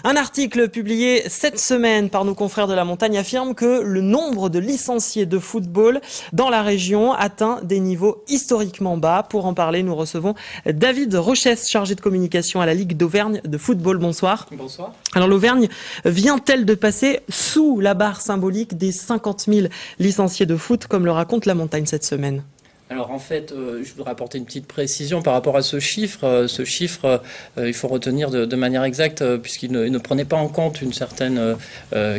Un article publié cette semaine par nos confrères de la Montagne affirme que le nombre de licenciés de football dans la région atteint des niveaux historiquement bas. Pour en parler, nous recevons David Rochesse, chargé de communication à la Ligue d'Auvergne de football. Bonsoir. Bonsoir. Alors l'Auvergne vient-elle de passer sous la barre symbolique des 50 000 licenciés de foot, comme le raconte la Montagne cette semaine ? Alors en fait, je voudrais apporter une petite précision par rapport à ce chiffre. Il faut retenir de manière exacte puisqu'il ne prenait pas en compte une certaine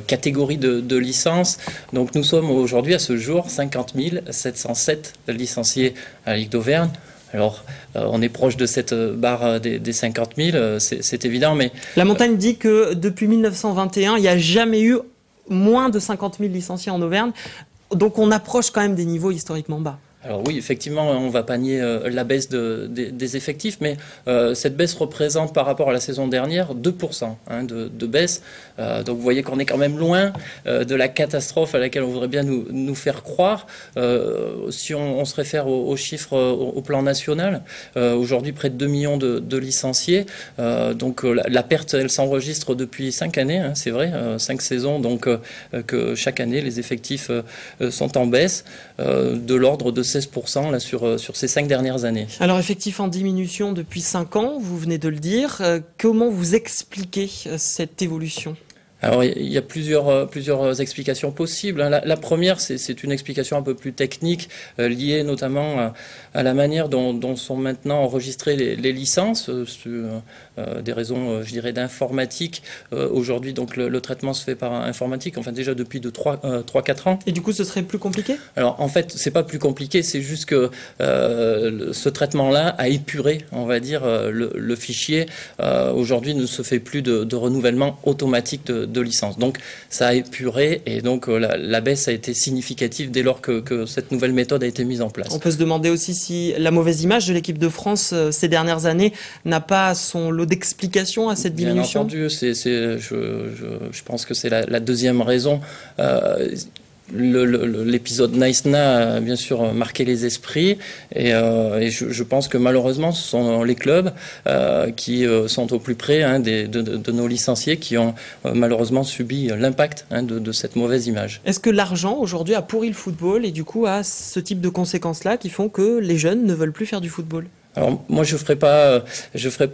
catégorie de licences. Donc nous sommes aujourd'hui à ce jour 50 707 licenciés à la Ligue d'Auvergne. Alors, on est proche de cette barre des 50 000, c'est évident, mais... La Montagne dit que depuis 1921, il n'y a jamais eu moins de 50 000 licenciés en Auvergne. Donc on approche quand même des niveaux historiquement bas. Alors oui, effectivement, on va pas nier la baisse des effectifs, mais cette baisse représente par rapport à la saison dernière 2% de baisse. Donc vous voyez qu'on est quand même loin de la catastrophe à laquelle on voudrait bien nous faire croire. Si on se réfère aux chiffres au plan national, aujourd'hui près de 2 millions de licenciés. Donc la perte, elle s'enregistre depuis 5 années, c'est vrai, 5 saisons, donc que chaque année les effectifs sont en baisse de l'ordre de 16% là, sur ces 5 dernières années. Alors effectif en diminution depuis 5 ans, vous venez de le dire. Comment vous expliquez cette évolution ? Alors, il y a plusieurs explications possibles. La première, c'est une explication un peu plus technique, liée notamment à la manière dont sont maintenant enregistrées les licences, des raisons, je dirais, d'informatique. Aujourd'hui, donc, le traitement se fait par informatique, enfin déjà depuis 3-4 ans. Et du coup, ce serait plus compliqué ? Alors, en fait, c'est pas plus compliqué, c'est juste que ce traitement-là a épuré, on va dire, le fichier. Aujourd'hui, ne se fait plus de renouvellement automatique de licence. Donc ça a épuré et donc la baisse a été significative dès lors que cette nouvelle méthode a été mise en place. On peut se demander aussi si la mauvaise image de l'équipe de France ces dernières années n'a pas son lot d'explications à cette diminution. Bien entendu, je pense que c'est la deuxième raison. L'épisode Naïsna a bien sûr marqué les esprits et je pense que malheureusement ce sont les clubs qui sont au plus près de nos licenciés qui ont malheureusement subi l'impact de cette mauvaise image. Est-ce que l'argent aujourd'hui a pourri le football et du coup a ce type de conséquences-là qui font que les jeunes ne veulent plus faire du football ? Alors moi je ferai pas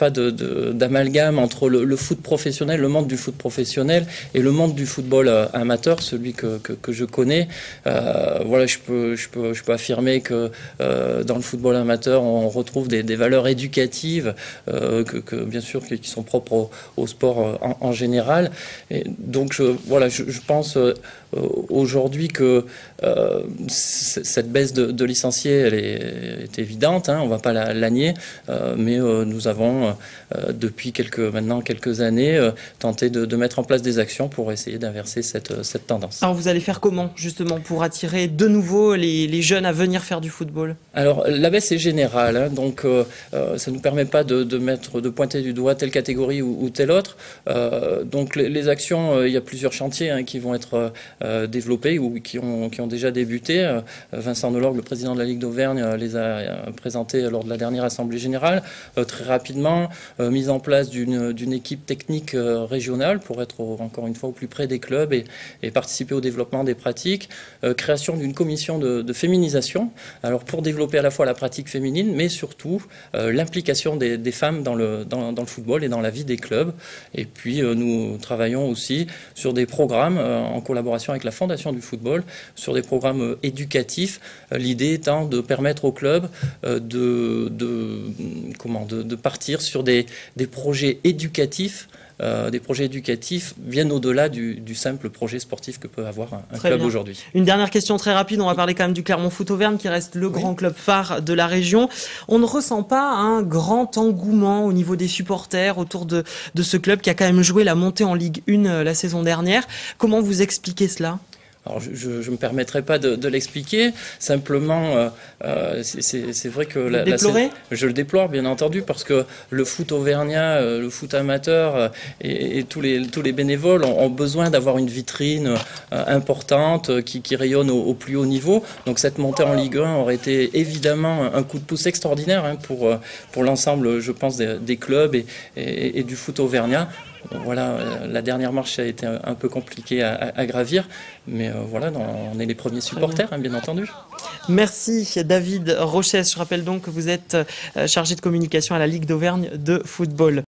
d'amalgame entre le foot professionnel, le monde du foot professionnel et le monde du football amateur, celui que je connais. Voilà, je peux affirmer que dans le football amateur on retrouve des valeurs éducatives que bien sûr qui sont propres au sport en général. Et donc je pense aujourd'hui que cette baisse de licenciés elle est évidente, on va pas la nier, mais nous avons depuis quelques années tenté de mettre en place des actions pour essayer d'inverser cette tendance. Alors vous allez faire comment justement pour attirer de nouveau les jeunes à venir faire du football ? Alors la baisse est générale, donc ça ne nous permet pas de pointer du doigt telle catégorie ou telle autre. Donc les actions, il y a plusieurs chantiers qui vont être développés ou qui ont déjà débuté. Vincent Delorgue, le président de la Ligue d'Auvergne, les a présentés lors de la dernière Assemblée Générale. Très rapidement, mise en place d'une équipe technique régionale pour être encore une fois au plus près des clubs et participer au développement des pratiques. Création d'une commission de féminisation, alors pour développer à la fois la pratique féminine, mais surtout l'implication des femmes dans le football et dans la vie des clubs. Et puis nous travaillons aussi sur des programmes en collaboration avec la Fondation du football, sur des programmes éducatifs. L'idée étant de permettre aux clubs de partir sur des projets éducatifs. Des projets éducatifs bien au-delà du simple projet sportif que peut avoir un club aujourd'hui. Une dernière question très rapide, on va parler quand même du Clermont Foot Auvergne qui reste le grand club phare de la région. On ne ressent pas un grand engouement au niveau des supporters autour de ce club qui a quand même joué la montée en Ligue 1 la saison dernière. Comment vous expliquez cela ? Alors je ne me permettrai pas de l'expliquer, simplement c'est vrai que je le déplore bien entendu parce que le foot auvergnat, le foot amateur et tous les bénévoles ont besoin d'avoir une vitrine importante qui rayonne au plus haut niveau. Donc cette montée en Ligue 1 aurait été évidemment un coup de pouce extraordinaire pour l'ensemble, je pense, des clubs et du foot auvergnat. Voilà, la dernière marche a été un peu compliquée à gravir, mais voilà, on est les premiers supporters, hein, bien entendu. Merci David Rochès. Je rappelle donc que vous êtes chargé de communication à la Ligue d'Auvergne de football.